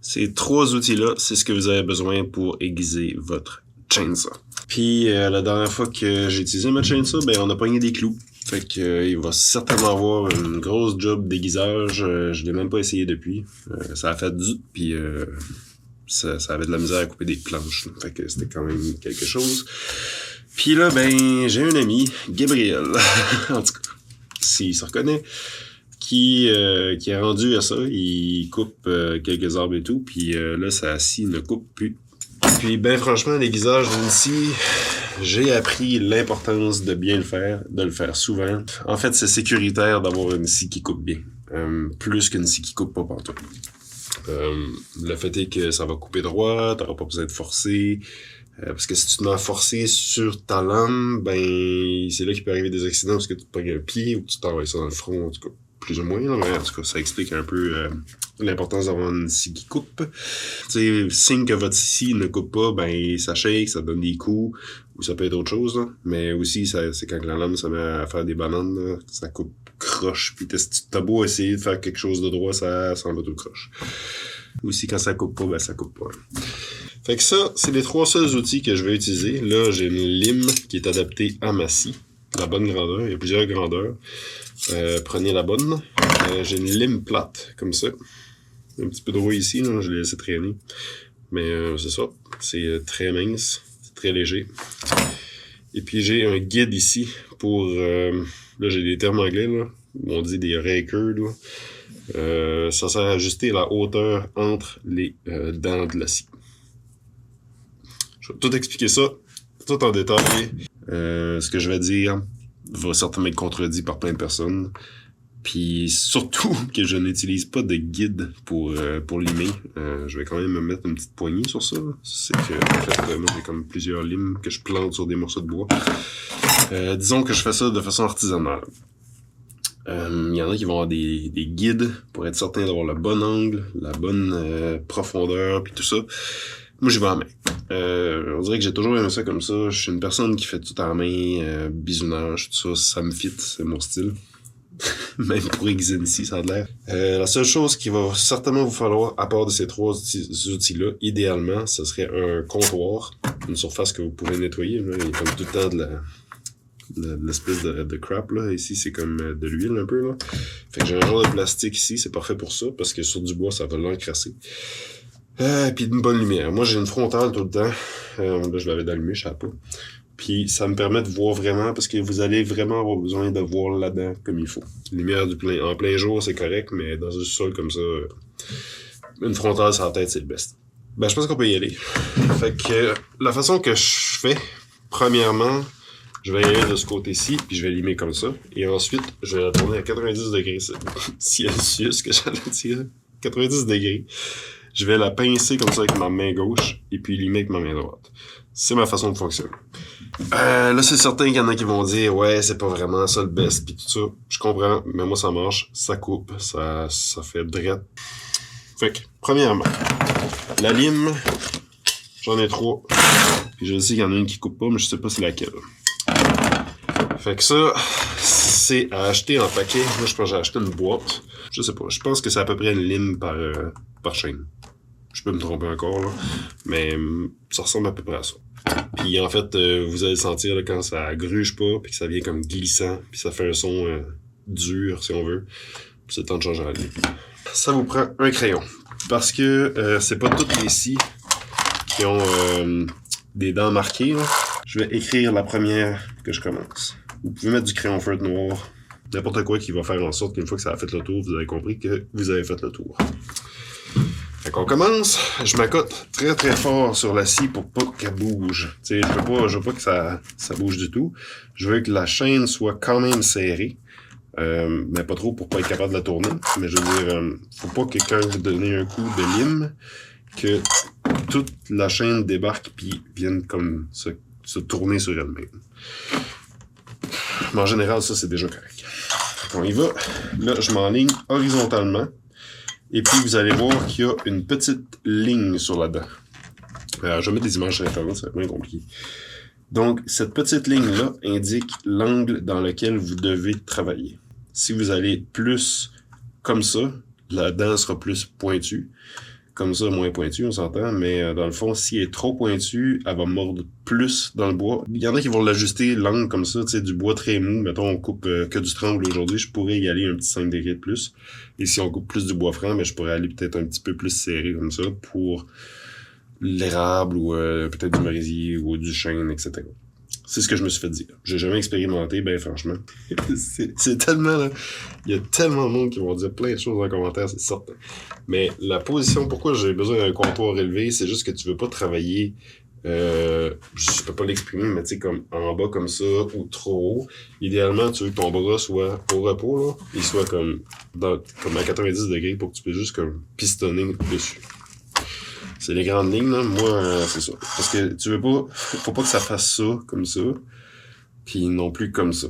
Ces trois outils-là, c'est ce que vous avez besoin pour aiguiser votre chainsaw. Puis la dernière fois que j'ai utilisé ma chainsaw, on a pogné des clous. Fait que il va certainement avoir une grosse job d'aiguisage. Je l'ai même pas essayé depuis. Ça a fait du... Puis ça avait de la misère à couper des planches. Fait que c'était quand même quelque chose. Puis là, j'ai un ami, Gabriel, en tout cas, s'il se reconnaît, qui est rendu à ça. Il coupe quelques arbres et tout. Puis là, sa scie ne coupe plus. Puis franchement, l'aiguisage d'une scie, j'ai appris l'importance de bien le faire, de le faire souvent. En fait, c'est sécuritaire d'avoir une scie qui coupe bien. Plus qu'une scie qui coupe pas partout. Le fait est que ça va couper droit, t'auras pas besoin de forcer. Parce que si tu te mets à forcer sur ta lame, c'est là qu'il peut arriver des accidents parce que tu te pognes un pied ou que tu t'envoies ça dans le front, en tout cas, plus ou moins. Mais en tout cas, ça explique un peu l'importance d'avoir une scie qui coupe. Tu sais, signe que votre scie ne coupe pas, ça shake, ça donne des coups, ou ça peut être autre chose. Là. Mais aussi, c'est quand la lame se met à faire des bananes, là, ça coupe croche. Puis t'as beau essayer de faire quelque chose de droit, ça s'en va tout croche. Aussi, quand ça coupe pas, ça coupe pas. Fait que ça, c'est les trois seuls outils que je vais utiliser. Là, j'ai une lime qui est adaptée à ma scie. La bonne grandeur. Il y a plusieurs grandeurs. Prenez la bonne. J'ai une lime plate, comme ça. Un petit peu de rouille ici, là, je l'ai laissé traîner. Mais c'est ça. C'est très mince. C'est très léger. Et puis j'ai un guide ici pour... là, j'ai des termes anglais, là. On dit des rakers, là. Ça sert à ajuster la hauteur entre les dents de la scie. Je vais tout expliquer ça, tout en détail. Ce que je vais dire va certainement être contredit par plein de personnes. Puis surtout que je n'utilise pas de guide pour limer. Je vais quand même me mettre une petite poignée sur ça. C'est que en fait, moi j'ai comme plusieurs limes que je plante sur des morceaux de bois. Disons que je fais ça de façon artisanale. Il y en a qui vont avoir des guides pour être certain d'avoir le bon angle, la bonne profondeur, puis tout ça. Moi, j'y vais en main. On dirait que j'ai toujours aimé ça comme ça. Je suis une personne qui fait tout en main, bisounage, tout ça, ça me fit, c'est mon style. Même pour aiguiser ici, ça a l'air. La seule chose qu'il va certainement vous falloir, à part de ces trois outils-là, idéalement, ce serait un comptoir, une surface que vous pouvez nettoyer. Là. Il y a comme tout le temps de l'espèce de crap, là. Ici, c'est comme de l'huile un peu, là. Fait que j'ai un genre de plastique ici, c'est parfait pour ça, parce que sur du bois, ça va l'encrasser. Puis une bonne lumière. Moi, j'ai une frontale tout le temps. Là, je l'avais allumée, je sais pas. Puis ça me permet de voir vraiment, parce que vous allez vraiment avoir besoin de voir là-dedans comme il faut. Lumière en plein jour, c'est correct, mais dans un sol comme ça, une frontale sur la tête, c'est le best. Je pense qu'on peut y aller. Fait que la façon que je fais, premièrement, je vais y aller de ce côté-ci, puis je vais limer comme ça. Et ensuite, je vais la tourner à 90 degrés Celsius, que j'allais dire. 90 degrés. Je vais la pincer comme ça avec ma main gauche et puis limer avec ma main droite. C'est ma façon de fonctionner. Là, c'est certain qu'il y en a qui vont dire « Ouais, c'est pas vraiment ça le best » pis tout ça. Je comprends, mais moi, ça marche. Ça coupe, ça fait drette. Fait que, premièrement, la lime, j'en ai trois. Puis je sais qu'il y en a une qui coupe pas, mais je sais pas c'est laquelle. Fait que ça, c'est à acheter en paquet. Moi, je pense que j'ai acheté une boîte. Je sais pas, je pense que c'est à peu près une lime par chaîne. Je peux me tromper encore, là. Mais ça ressemble à peu près à ça. Puis en fait, vous allez sentir là, quand ça gruge pas, puis que ça vient comme glissant, puis ça fait un son dur, si on veut. Puis c'est le temps de changer la lime. Ça vous prend un crayon. Parce que c'est pas toutes les scies qui ont des dents marquées, là. Je vais écrire la première que je commence. Vous pouvez mettre du crayon feutre noir. N'importe quoi qui va faire en sorte qu'une fois que ça a fait le tour, vous avez compris que vous avez fait le tour. Fait qu'on commence, je m'accote très très fort sur la scie pour pas qu'elle bouge. Tu sais, je veux pas que ça bouge du tout. Je veux que la chaîne soit quand même serrée. Mais pas trop pour pas être capable de la tourner. Mais je veux dire, faut pas que quand vous donnez un coup de lime, que toute la chaîne débarque puis vienne comme se tourner sur elle-même. Mais en général, ça c'est déjà correct. On y va. Là, je m'enligne horizontalement. Et puis, vous allez voir qu'il y a une petite ligne sur la dent. Je vais mettre des images sur Internet, ça va être bien compliqué. Donc, cette petite ligne-là indique l'angle dans lequel vous devez travailler. Si vous allez plus comme ça, la dent sera plus pointue. comme ça, moins pointue, on s'entend, mais dans le fond, si elle est trop pointue, elle va mordre plus dans le bois. Il y en a qui vont l'ajuster l'angle comme ça, tu sais, du bois très mou. Mettons, on coupe que du tremble aujourd'hui, je pourrais y aller un petit 5 degrés de plus. Et si on coupe plus du bois franc, ben, je pourrais aller peut-être un petit peu plus serré comme ça pour l'érable ou peut-être du merisier ou du chêne, etc. C'est ce que je me suis fait dire. J'ai jamais expérimenté, ben franchement. c'est tellement, là, il y a tellement de monde qui vont dire plein de choses en commentaire, c'est certain. Mais la position, pourquoi j'ai besoin d'un comptoir élevé, c'est juste que tu veux pas travailler, je peux pas l'exprimer, mais tu sais, comme en bas comme ça, ou trop haut. Idéalement, tu veux que ton bras soit au repos, là, il soit comme à 90 degrés pour que tu puisses juste comme pistonner dessus. C'est les grandes lignes, là. Moi, c'est ça. Parce que tu veux pas, faut pas que ça fasse ça, comme ça, puis non plus comme ça.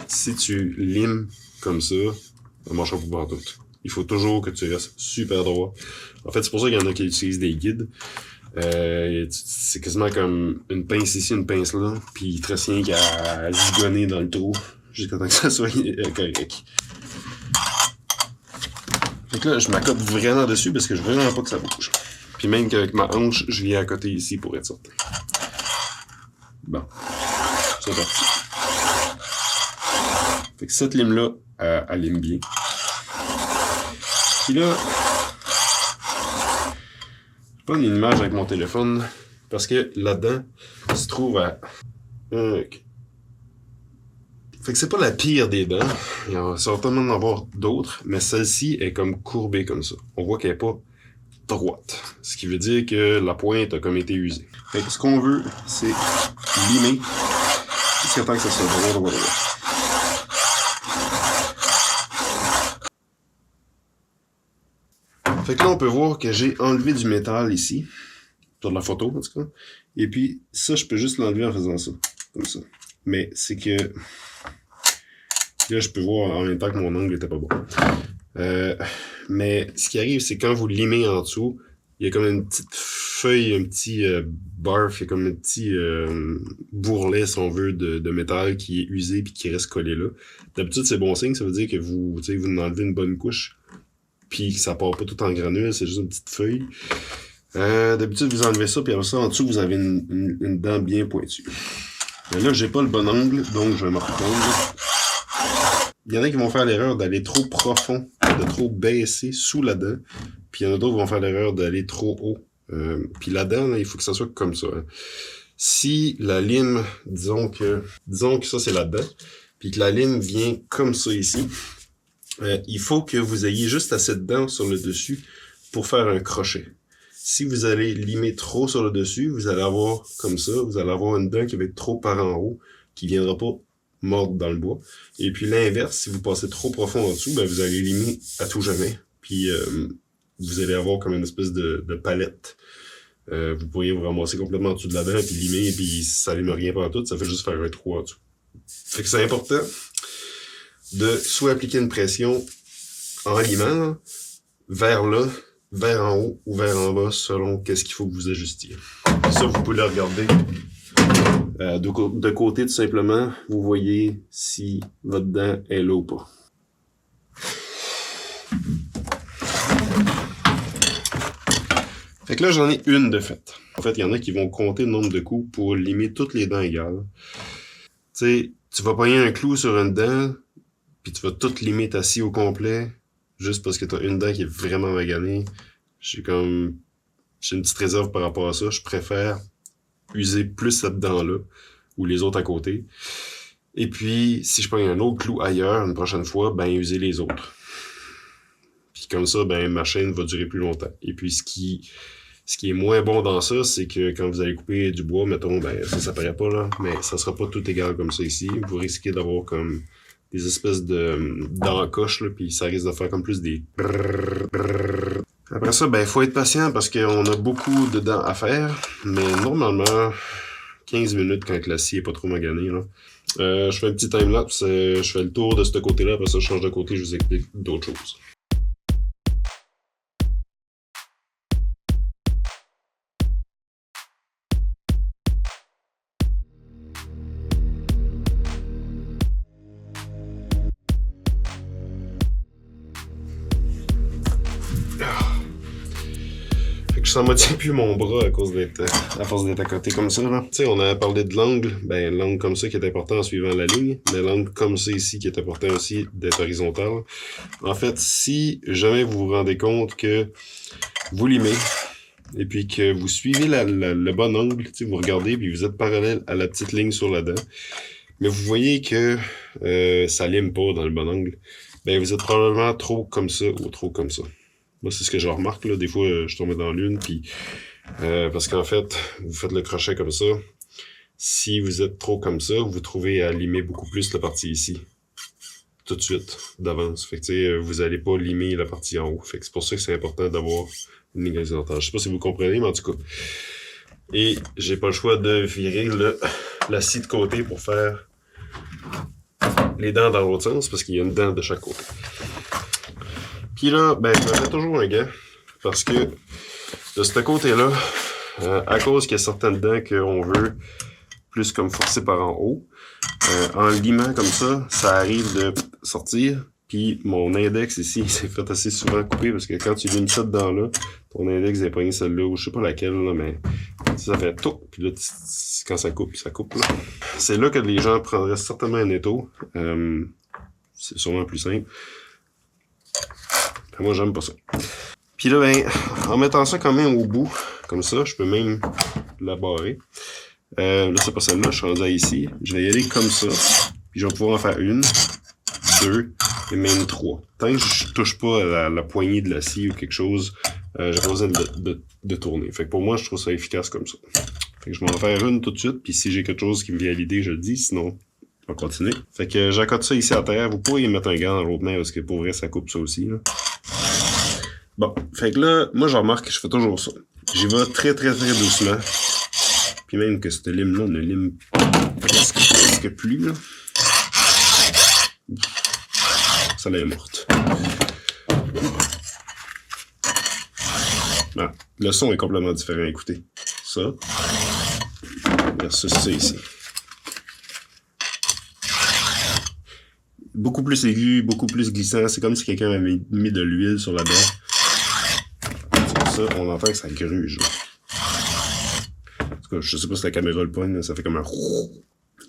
Si tu limes comme ça marchera pas partout. Il faut toujours que tu restes super droit. En fait, c'est pour ça qu'il y en a qui utilisent des guides. C'est quasiment comme une pince ici, une pince là, puis il te reste rien qu'à zigonner dans le trou jusqu'à temps que ça soit correct. Donc là, je m'accote vraiment dessus parce que je veux vraiment pas que ça bouge. Puis même qu'avec ma hanche, je viens à côté ici pour être certain. Bon. C'est parti. Fait que cette lime-là, elle lime bien. Puis là, je prends une image avec mon téléphone parce que là-dedans, il se trouve à... Fait que c'est pas la pire des dents. Il y en va certainement en avoir d'autres, mais celle-ci est comme courbée comme ça. On voit qu'elle est pas droite. Ce qui veut dire que la pointe a comme été usée. Fait que ce qu'on veut, c'est limer jusqu'à temps que ça soit droit. Fait que là, on peut voir que j'ai enlevé du métal ici. Sur la photo, en tout cas. Et puis, ça, je peux juste l'enlever en faisant ça. Comme ça. Mais c'est que... Là, je peux voir en même temps que mon angle était pas bon. Mais ce qui arrive, c'est quand vous limez en dessous, il y a comme une petite feuille, un petit barf, il y a comme un petit bourrelet, si on veut, de métal qui est usé puis qui reste collé là. D'habitude, c'est bon signe, ça veut dire que vous en enlevez une bonne couche puis que ça part pas tout en granules, c'est juste une petite feuille. D'habitude, vous enlevez ça, puis après ça, en dessous, vous avez une dent bien pointue. Mais là, j'ai pas le bon angle, donc je vais me reprendre. Il y en a qui vont faire l'erreur d'aller trop profond, de trop baisser sous la dent. Puis il y en a d'autres qui vont faire l'erreur d'aller trop haut. Puis la dent, là, il faut que ça soit comme ça. Hein. Si la lime, disons que ça c'est la dent, puis que la lime vient comme ça ici, il faut que vous ayez juste assez de dents sur le dessus pour faire un crochet. Si vous allez limer trop sur le dessus, vous allez avoir comme ça, vous allez avoir une dent qui va être trop par en haut, qui viendra pas mordre dans le bois. Et puis l'inverse, si vous passez trop profond en dessous, ben vous allez limer à tout jamais. Puis vous allez avoir comme une espèce de palette. Vous pourriez vous ramasser complètement en dessous de la dent, puis limer, puis ça lime rien pendant tout, ça fait juste faire un trou en dessous. Fait que c'est important de soit appliquer une pression en limant vers là, vers en haut ou vers en bas, selon qu'est-ce qu'il faut que vous ajustiez. Ça, vous pouvez le regarder de côté, tout simplement. Vous voyez si votre dent est là ou pas. Fait que là, j'en ai une de faite. En fait, il y en a qui vont compter le nombre de coups pour limer toutes les dents égales. Tu sais, tu vas pogner un clou sur une dent, puis tu vas tout limer ta scie au complet, juste parce que tu as une dent qui est vraiment maganée. J'ai une petite réserve par rapport à ça. Je préfère user plus cette dent-là, ou les autres à côté. Et puis, si je prends un autre clou ailleurs, une prochaine fois, ben, user les autres. Puis comme ça, ben, ma chaîne va durer plus longtemps. Et puis, ce qui est moins bon dans ça, c'est que quand vous allez couper du bois, mettons, ben, ça paraît pas, là, mais ça sera pas tout égal comme ça ici. Vous risquez d'avoir comme des espèces d'encoches, là, puis ça risque de faire comme plus des... Après ça, ben, faut être patient parce qu'on a beaucoup de dents à faire, mais normalement, 15 minutes quand la scie est pas trop maganée, là. Je fais un petit time-lapse, je fais le tour de ce côté-là, après ça, je change de côté, je vous explique d'autres choses. je sens moitié plus mon bras à force d'être à côté comme ça, là. Tu sais, on a parlé de l'angle. Ben, l'angle comme ça qui est important en suivant la ligne. Mais l'angle comme ça ici qui est important aussi d'être horizontal. En fait, si jamais vous vous rendez compte que vous limez et puis que vous suivez le bon angle, tu sais, vous regardez puis vous êtes parallèle à la petite ligne sur la dent, mais vous voyez que ça lime pas dans le bon angle, ben vous êtes probablement trop comme ça ou trop comme ça. Moi, c'est ce que je remarque, là. Des fois, je tombe dans l'une, puis parce qu'en fait, vous faites le crochet comme ça. Si vous êtes trop comme ça, vous trouvez à limer beaucoup plus la partie ici. Tout de suite, d'avance. Fait que, tu sais, vous allez pas limer la partie en haut. Fait que c'est pour ça que c'est important d'avoir une ligne horizontale. Je sais pas si vous comprenez, mais en tout cas. Et j'ai pas le choix de virer la scie de côté pour faire les dents dans l'autre sens, parce qu'il y a une dent de chaque côté. Puis là, ben, je me fais toujours un gant, parce que de ce côté-là, à cause qu'il y a certaines dents qu'on veut plus comme forcer par en haut, en limant comme ça arrive de sortir, puis mon index ici, il s'est fait assez souvent couper, parce que quand tu limes cette dent-là, ton index est pogné celle-là, ou je sais pas laquelle, là, mais ça fait tout, puis là, quand ça coupe, là. C'est là que les gens prendraient certainement un étau, c'est sûrement plus simple. Moi, j'aime pas ça. Puis là, ben, en mettant ça quand même au bout, comme ça, je peux même la barrer. Là, c'est pas celle-là, je suis rendu à ici. Je vais y aller comme ça. Puis je vais pouvoir en faire une, deux, et même trois. Tant que je touche pas à la poignée de la scie ou quelque chose, j'ai pas besoin de tourner. Fait que pour moi, je trouve ça efficace comme ça. Fait que je vais en faire une tout de suite, puis si j'ai quelque chose qui me vient à l'idée, je le dis, sinon, on va continuer. Fait que j'accote ça ici à terre. Vous pouvez y mettre un gant dans l'autre main, parce que pour vrai, ça coupe ça aussi, là. Bon, fait que là, moi, je remarque que je fais toujours ça. J'y vais très, très, très doucement. Puis même que cette lime-là ne lime presque plus, là. Ça est morte. Ah, le son est complètement différent, écoutez. Ça. Versus ça ici. Beaucoup plus aigu, beaucoup plus glissant. C'est comme si quelqu'un avait mis de l'huile sur la dent. Ça, on entend que ça gruge. Là. En tout cas, je sais pas si la caméra le pogne, mais ça fait comme un...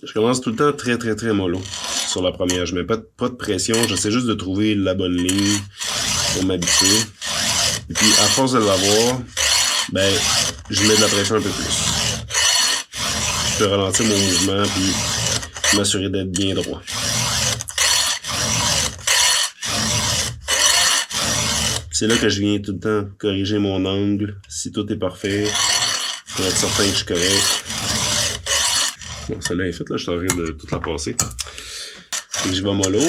Je commence tout le temps très très très mollo sur la première. Je mets pas de pression, j'essaie juste de trouver la bonne ligne pour m'habituer. Et puis, à force de l'avoir, ben, je mets de la pression un peu plus. Je peux ralentir mon mouvement, puis m'assurer d'être bien droit. C'est là que je viens tout le temps corriger mon angle, si tout est parfait, pour être certain que je suis correct. Bon, celle-là est faite, là, je suis en train de toute la passer. Et je vais mollo.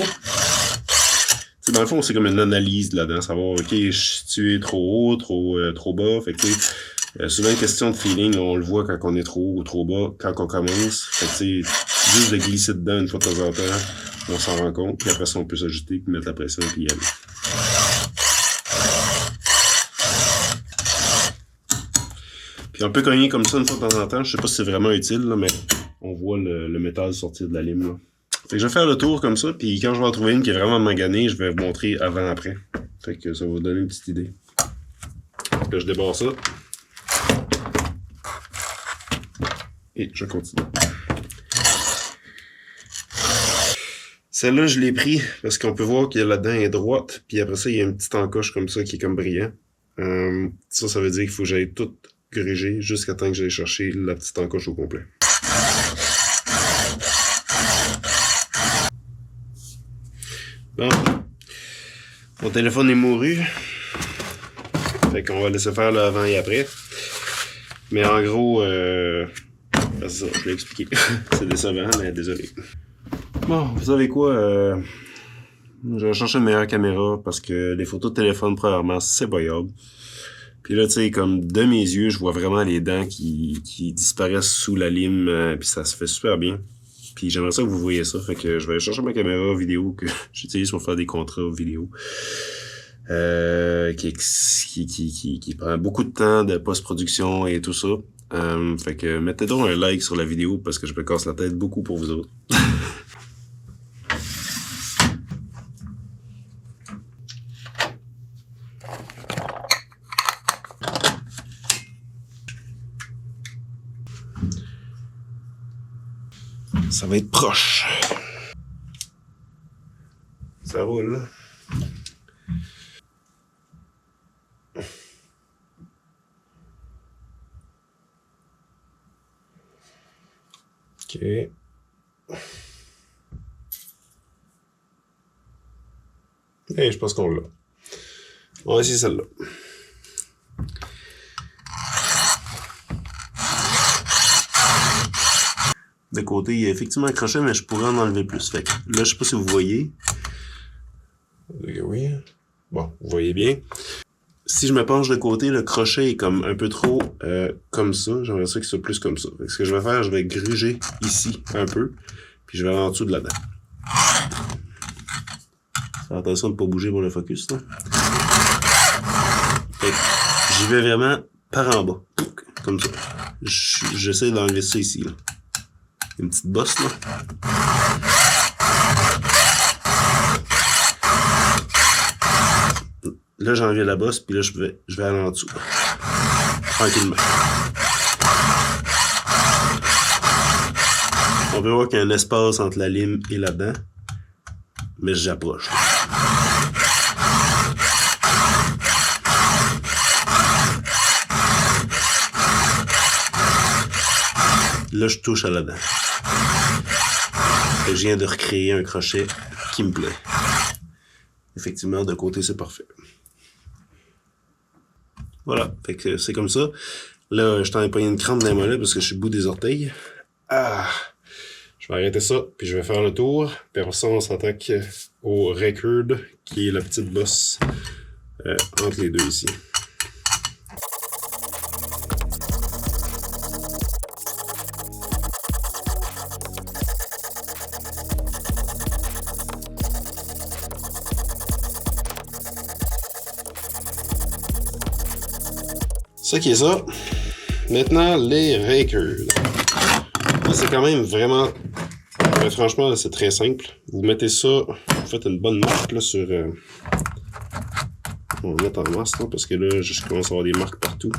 T'sais, dans le fond, c'est comme une analyse là-dedans, savoir, ok, je suis situé trop haut, trop bas, fait que souvent une question de feeling, on le voit quand on est trop haut ou trop bas, quand on commence, fait que juste de glisser dedans une fois de temps en temps, on s'en rend compte, puis après ça, on peut s'ajuster, puis mettre la pression, puis y aller. Puis on peut cogner comme ça une fois de temps en temps. Je sais pas si c'est vraiment utile, là, mais on voit le métal sortir de la lime. Là. Fait que je vais faire le tour comme ça, puis quand je vais en trouver une qui est vraiment maganée, je vais vous montrer avant-après. Fait que ça va vous donner une petite idée. Fait que je débarre ça. Et je continue. Celle-là, je l'ai pris parce qu'on peut voir que la dent est droite, puis après ça, il y a une petite encoche comme ça qui est comme brillant. Ça veut dire qu'il faut que j'aille tout gruger jusqu'à temps que j'aille chercher la petite encoche au complet. Bon. Mon téléphone est mouru. Fait qu'on va laisser faire le avant et après. Mais en gros, c'est ça, je l'ai expliqué. C'est décevant, mais désolé. Bon, vous savez quoi? Je vais chercher une meilleure caméra parce que les photos de téléphone, premièrement, c'est pas grave. Puis là, tu sais, comme de mes yeux, je vois vraiment les dents qui disparaissent sous la lime, puis ça se fait super bien. Puis j'aimerais ça que vous voyez ça, fait que je vais aller chercher ma caméra vidéo que j'utilise pour faire des contrats vidéo. Qui prend beaucoup de temps de post-production et tout ça. Fait que mettez donc un like sur la vidéo parce que je me casse la tête beaucoup pour vous autres. ça va être proche. Ça roule. OK. Je pense qu'on l'a. On va essayer celle-là. De côté, il y a effectivement un crochet, mais je pourrais en enlever plus. Fait que là, je sais pas si vous voyez. Oui. Bon, vous voyez bien. Si je me penche de côté, le crochet est comme un peu trop comme ça. J'aimerais ça qu'il soit plus comme ça. Fait que ce que je vais faire, je vais gruger ici un peu. Puis je vais aller en dessous de la dent. Faire attention de ne pas bouger pour le focus. Là. Fait que j'y vais vraiment par en bas. Comme ça. J'essaie d'enlever ça ici. Là. Une petite bosse là. Là, j'ai enlevé la bosse, puis là, je vais aller en dessous. Tranquillement. On peut voir qu'il y a un espace entre la lime et la dent, mais j'approche. Là, je touche à la dent. Et je viens de recréer un crochet qui me plaît. Effectivement, de côté, c'est parfait. Voilà, fait que c'est comme ça. Là, je t'en ai pris une crampe dans les mollets parce que je suis au bout des orteils. Ah! Je vais arrêter ça, puis je vais faire le tour. Puis après ça, on s'attaque au record, qui est la petite bosse entre les deux ici. Ça qui est ça. Maintenant, les rakers. C'est quand même vraiment... franchement, là, c'est très simple. Vous mettez ça, vous faites une bonne marque là, sur... On va mettre en masse là, parce que là, je commence à avoir des marques partout.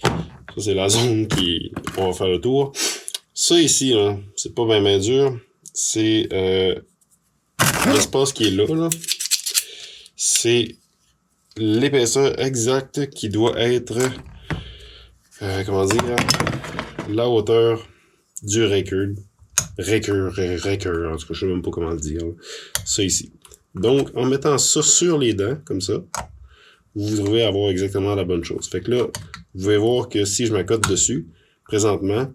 Ça, c'est la zone qui... On va faire le tour. Ça ici, là, c'est pas bien dur. C'est l'espace qui est là. C'est l'épaisseur exacte qui doit être, comment dire, la hauteur du raker. Raker, en tout cas, je sais même pas comment le dire. Ça ici. Donc, en mettant ça sur les dents, comme ça, vous devez avoir exactement la bonne chose. Fait que là, vous pouvez voir que si je m'accote dessus, présentement,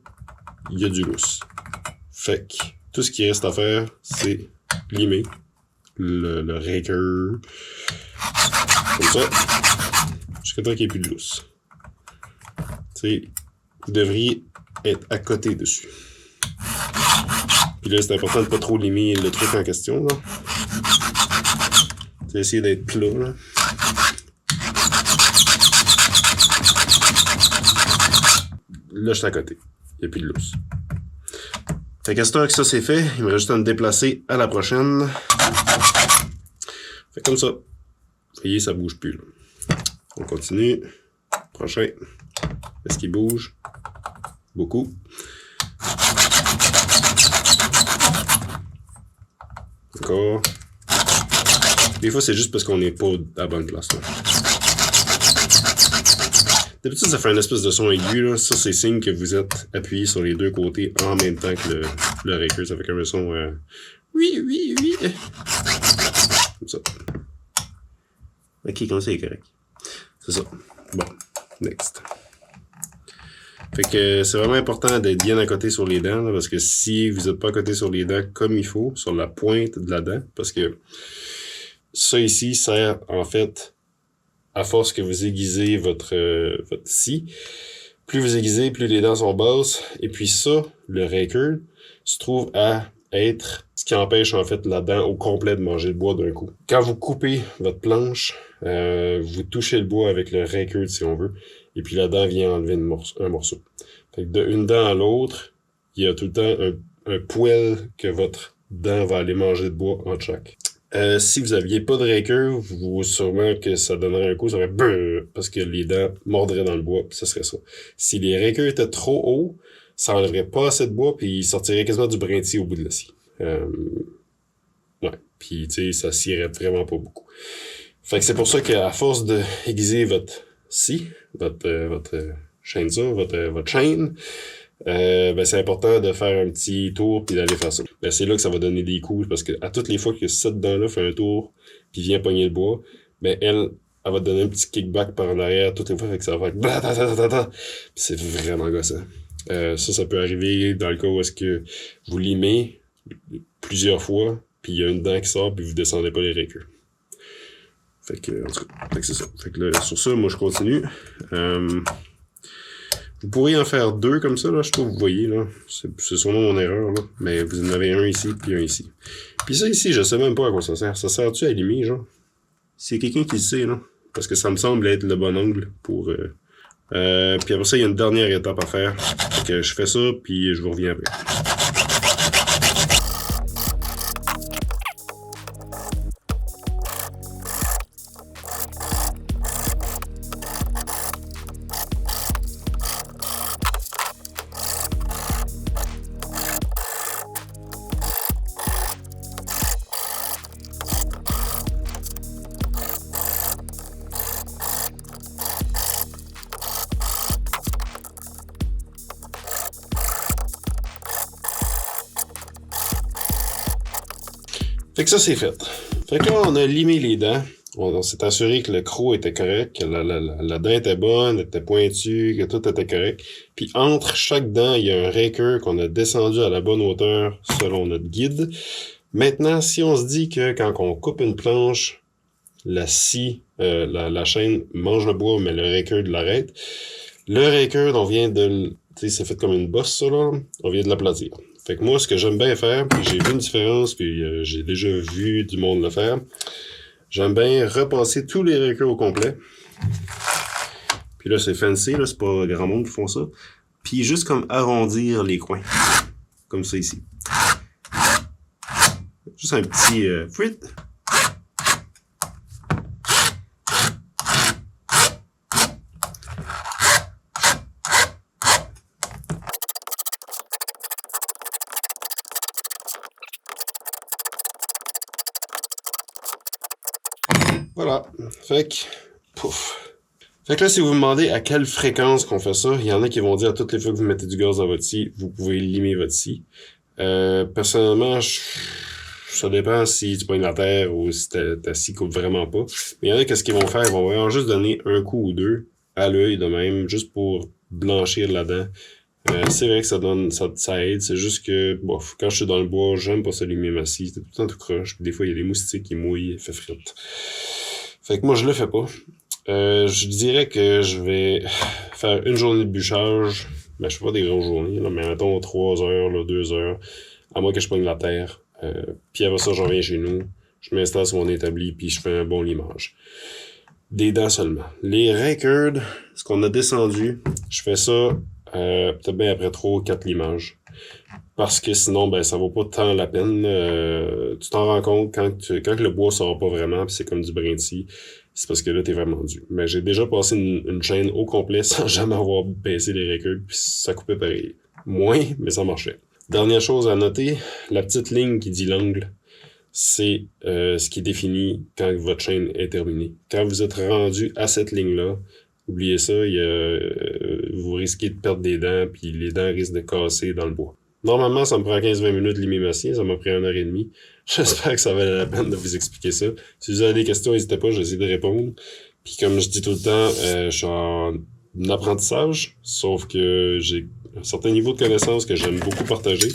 il y a du lousse. Fait que tout ce qui reste à faire, c'est limer le raker. Comme ça, jusqu'à temps qu'il n'y ait plus de lousse. Vous devriez être à côté dessus. Puis là, c'est important de ne pas trop limer le truc en question. Là. Essayer d'être plat. Là. Là, je suis à côté. Il n'y a plus de lousse. Fait qu'à ce temps que ça c'est fait, il me reste juste à me déplacer à la prochaine. Fait comme ça. Vous voyez, ça bouge plus. Là. On continue. Prochain. Est-ce qu'il bouge? Beaucoup. Encore. Des fois, c'est juste parce qu'on n'est pas à la bonne place. D'habitude, ça fait un espèce de son aigu. Là. Ça, c'est signe que vous êtes appuyé sur les deux côtés en même temps que le raker. Ça fait comme un son... Oui. Comme ça. Ok, comme ça, il est correct. C'est ça. Bon, next. Fait que c'est vraiment important d'être bien à côté sur les dents, là, parce que si vous n'êtes pas à côté sur les dents comme il faut, sur la pointe de la dent, parce que ça ici sert, en fait, à force que vous aiguisez votre scie, plus vous aiguisez, plus les dents sont basses, et puis ça, le raker, se trouve à être ce qui empêche en fait la dent au complet de manger le bois d'un coup. Quand vous coupez votre planche, vous touchez le bois avec le raker si on veut, et puis la dent vient enlever un morceau. Fait que d'une dent à l'autre, il y a tout le temps un poil que votre dent va aller manger de bois entre chaque. Si vous aviez pas de raker, vous sûrement que ça donnerait un coup, ça aurait brrr, parce que les dents mordraient dans le bois, puis ça serait ça. Si les rakers étaient trop hauts, ça enlèverait pas assez de bois, puis il sortirait quasiment du brintis au bout de la scie. Ouais, puis tu sais, ça scierait vraiment pas beaucoup. Fait que c'est pour ça qu'à force de aiguiser votre scie, votre chainsaw, votre chaîne, ben c'est important de faire un petit tour puis d'aller faire ça. Ben c'est là que ça va donner des coups, parce que à toutes les fois que cette dent-là fait un tour puis vient pogner le bois, ben elle va te donner un petit kickback par en arrière toutes les fois, fait que ça va être c'est vraiment gossant. Ça peut arriver dans le cas où est-ce que vous limez plusieurs fois, puis il y a une dent qui sort, puis vous descendez pas les raqueux. Fait que, en tout cas, fait que c'est ça. Fait que là, sur ça, moi je continue. Vous pourriez en faire 2 comme ça, là, je trouve, vous voyez, là. C'est sûrement mon erreur, là. Mais vous en avez un ici, puis un ici. Puis ça ici, je sais même pas à quoi ça sert. Ça sert-tu à limer, genre? C'est quelqu'un qui le sait, là. Parce que ça me semble être le bon angle pour... puis après ça, il y a une dernière étape à faire. Fait que je fais ça, puis je vous reviens après. Fait que ça, c'est fait. Fait que là, on a limé les dents. On s'est assuré que le croc était correct, que la dent était bonne, était pointue, que tout était correct. Puis entre chaque dent, il y a un raker qu'on a descendu à la bonne hauteur selon notre guide. Maintenant, si on se dit que quand on coupe une planche, la scie, la chaîne mange le bois, mais le raker de l'arrête, le raker, on vient de... Tu sais, c'est fait comme une bosse, ça, là. On vient de l'aplatir. Fait que moi, ce que j'aime bien faire, puis j'ai vu une différence, puis j'ai déjà vu du monde le faire, j'aime bien repasser tous les rakers au complet. Puis là, c'est fancy, là, c'est pas grand monde qui font ça. Puis juste comme arrondir les coins. Comme ça ici. Juste un petit fruit. Voilà. Fait que, pouf. Fait que là, si vous me demandez à quelle fréquence qu'on fait ça, il y en a qui vont dire à toutes les fois que vous mettez du gaz dans votre scie, vous pouvez limer votre scie. Personnellement, ça dépend si tu pognes la terre ou si ta scie coupe vraiment pas. Mais il y en a qu'est-ce qu'ils vont faire, ils vont vraiment juste donner un coup ou 2 à l'œil de même, juste pour blanchir la dent. C'est vrai que ça aide, c'est juste que, bof, quand je suis dans le bois, j'aime pas ça limer ma scie, c'est tout le temps tout croche, puis des fois il y a des moustiques qui mouillent, fait frite. Fait que moi je le fais pas. Je dirais que je vais faire une journée de bûchage, mais je fais pas des grosses journées, là, mais mettons 3 heures, là, 2 heures, à moins que je pogne la terre. Puis après ça, je reviens chez nous, je m'installe sur mon établi, puis je fais un bon limage. Des dents seulement. Les rakers, ce qu'on a descendu, je fais ça peut-être bien après 3 ou 4 limages. Parce que sinon, ben ça vaut pas tant la peine. Tu t'en rends compte quand le bois sort pas vraiment, puis c'est comme du brintis, c'est parce que là, t'es vraiment dû. Mais j'ai déjà passé une chaîne au complet sans jamais avoir baissé les rakers, puis ça coupait pareil. Moins, mais ça marchait. Dernière chose à noter, la petite ligne qui dit l'angle, c'est ce qui définit quand votre chaîne est terminée. Quand vous êtes rendu à cette ligne-là, oubliez ça, vous risquez de perdre des dents, puis les dents risquent de casser dans le bois. Normalement, ça me prend 15-20 minutes de limer ma scie, ça m'a pris 1h30. J'espère que ça valait la peine de vous expliquer ça. Si vous avez des questions, n'hésitez pas, j'essaie de répondre. Puis comme je dis tout le temps, je suis en apprentissage, sauf que j'ai un certain niveau de connaissance que j'aime beaucoup partager.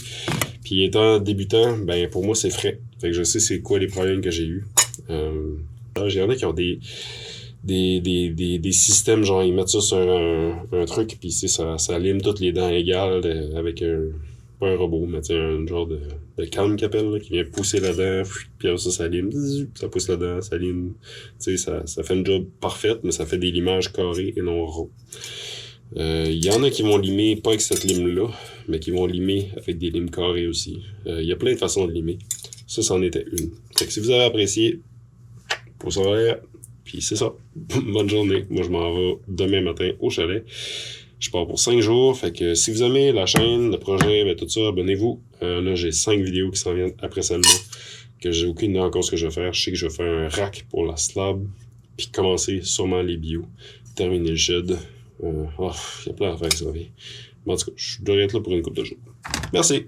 Puis étant débutant, ben pour moi c'est frais. Fait que je sais c'est quoi les problèmes que j'ai eus. Il y en a qui ont des systèmes, genre ils mettent ça sur un truc, puis ça lime toutes les dents égales avec pas un robot, mais un genre de canne qu'il appelle, là, qui vient pousser la dent, puis après ça lime, ça pousse la dent, ça lime. Ça fait une job parfaite, mais ça fait des limages carrés et non ronds. Il y en a qui vont limer, pas avec cette lime-là, mais qui vont limer avec des limes carrées aussi. Il y a plein de façons de limer. Ça, c'en était une. Fait que si vous avez apprécié, pouce en l'air, puis c'est ça. Bonne journée. Moi, je m'en vais demain matin au chalet. Je pars pour 5 jours, fait que si vous aimez la chaîne, le projet, ben, tout ça, abonnez-vous. Là, j'ai 5 vidéos qui s'en viennent après celle-là, que j'ai aucune idée encore ce que je vais faire. Je sais que je vais faire un rack pour la slab, puis commencer sûrement les bio, terminer le shed. Il y a plein d'affaires qui s'en viennent. Mais en tout cas, je devrais être là pour une couple de jours. Merci!